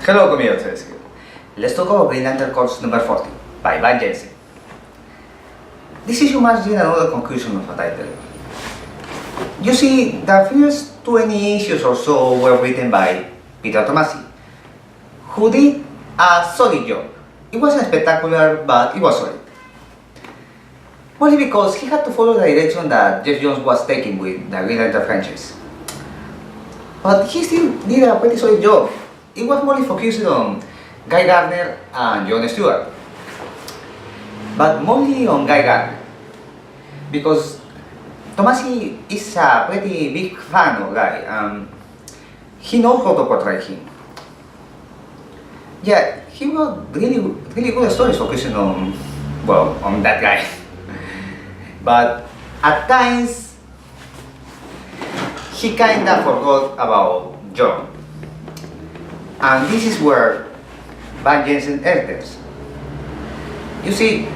Hello, commuters. Let's talk about Green Lantern Corps number 40 by Van Jensen. This issue must be another conclusion of a title. You see, the first 20 issues or so were written by Peter Tomasi, who did a solid job. It wasn't spectacular, but it was solid. Mostly because he had to follow the direction that Jeff Jones was taking with the Green Lantern franchise. But he still did a pretty solid job. It was mostly focused on Guy Gardner and John Stewart. But mostly on Guy Gardner. Because Tomasi is a pretty big fan of Guy. He knows how to portray him. Yeah, he wrote really good stories focusing on, well, on that guy. But at times, he kinda forgot about John. And this is where Van Jensen enters. You see,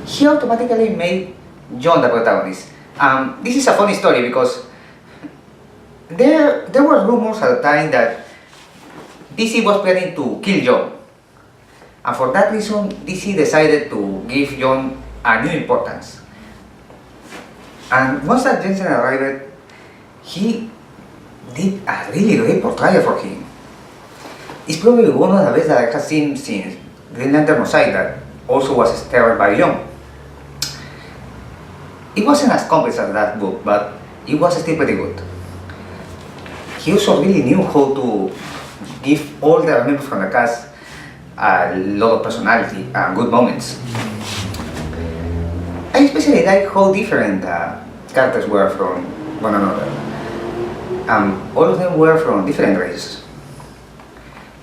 he automatically made John the protagonist. This is a funny story because there were rumors at the time that DC was planning to kill John. And for that reason, DC decided to give John a new importance. And once that Jensen arrived, he did a really great portrayal for him. It's probably one of the best that I have seen since Green Lantern Mosaic, that also was starred by John. It wasn't as complex as that book, but it was still pretty good. He also really knew how to give all the members from the cast a lot of personality and good moments. I especially like how different the characters were from one another. All of them were from different races.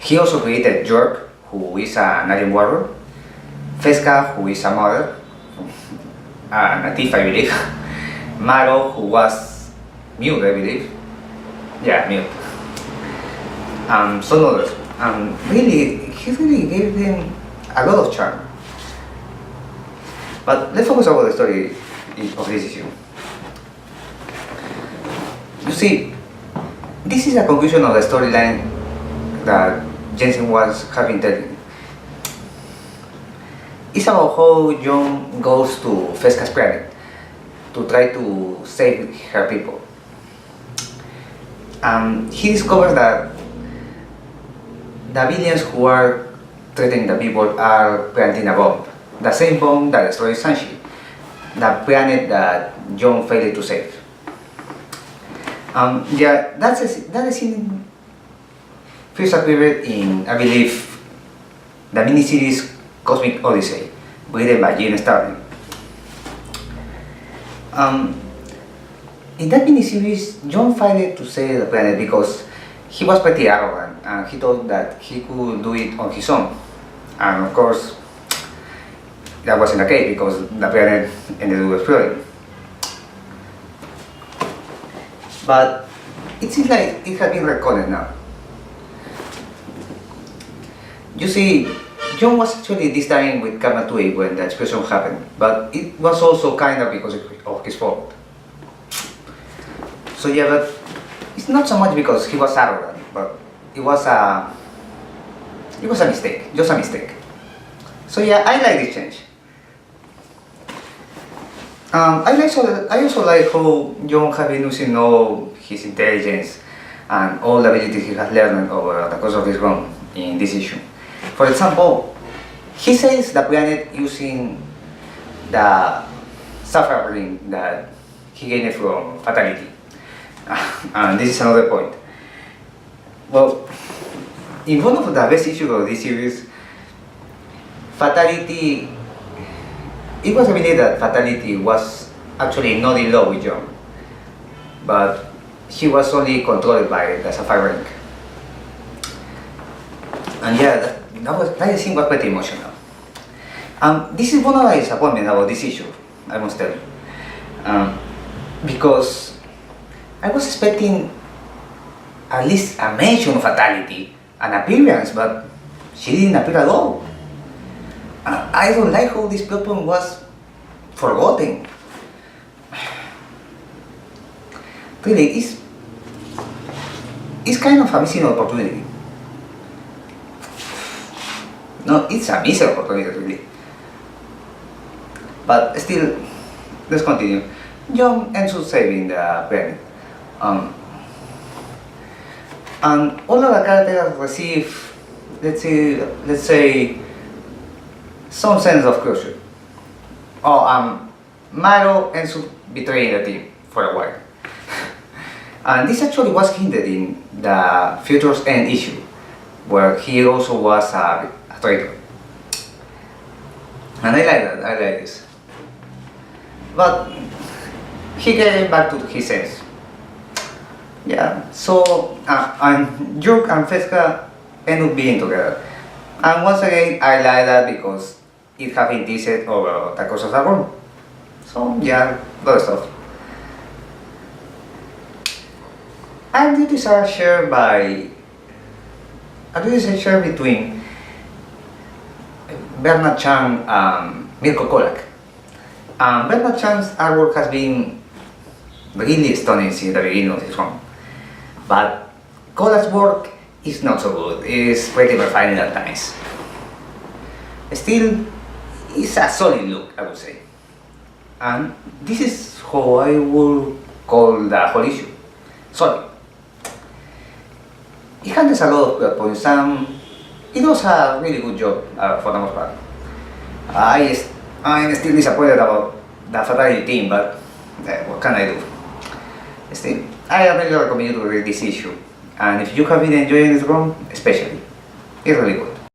He also created York, who is an alien warrior, Fesca, who is a mother, a thief, I believe, Maro, who was mute, I believe. Yeah, mute. Some others. He really gave them a lot of charm. But let's focus on the story of this issue. You see, this is a conclusion of the storyline that Jensen was having telling. It's about how John goes to Fesca's planet to try to save her people. He discovers that the villains who are threatening the people are planting a bomb. The same bomb that destroys Sanshi, the planet that John failed to save. Yeah, that scene first appeared in, I believe, the miniseries Cosmic Odyssey, written by Gene Starlin. In that miniseries, John failed to save the planet because he was pretty arrogant and he thought that he could do it on his own. And of course, that wasn't the case because the planet ended up exploding. But it seems like it has been recorded now. You see, John was actually this time with Karma 2 when the explosion happened, but it was also kind of because of his fault. So yeah, but it's not so much because he was arrogant, but it was a mistake, just a mistake. So yeah, I like this change. I also like how John has been using all his intelligence and all the abilities he has learned over the course of his run in this issue. For example, he saves the planet using the suffering that he gained from Fatality. And this is another point. Well, in one of the best issues of this series, Fatality, it was believed that Fatality was actually not in love with John, but he was only controlled by the Sapphire Ring. And yeah, that scene was pretty emotional. This is one of the disappointments about this issue, I must tell you. Because I was expecting at least a mention of Fatality, an appearance, but she didn't appear at all. I don't like how this plot point was forgotten. Really, it's kind of a missing opportunity. No, it's a missed opportunity really. But still, let's continue. John ends up saving the planet. And all of the characters receive, let's say, some sense of closure. Milo ends up betraying the team for a while. And this actually was hinted in the Future's End issue, where he also was a traitor. And I like that, I like this. But he came back to his sense. Yeah, so and Jurg and Fesca end up being together. And once again, I like that because it has been teased over the course of the run. So yeah, good stuff. And duties are shared between Bernard Chang and Mirko Kolak. Bernard Chang's artwork has been really stunning since the beginning of his run. But Kolak's work is not so good, it's pretty refined at times. Still, it's a solid look, I would say. And this is how I would call the whole issue. Solid. It handles a lot of plot points and it does a really good job for the most part. I'm still disappointed about the Fatality team, but what can I do? Still, I really recommend you to read this issue. And if you have been enjoying this run, especially, it's really good.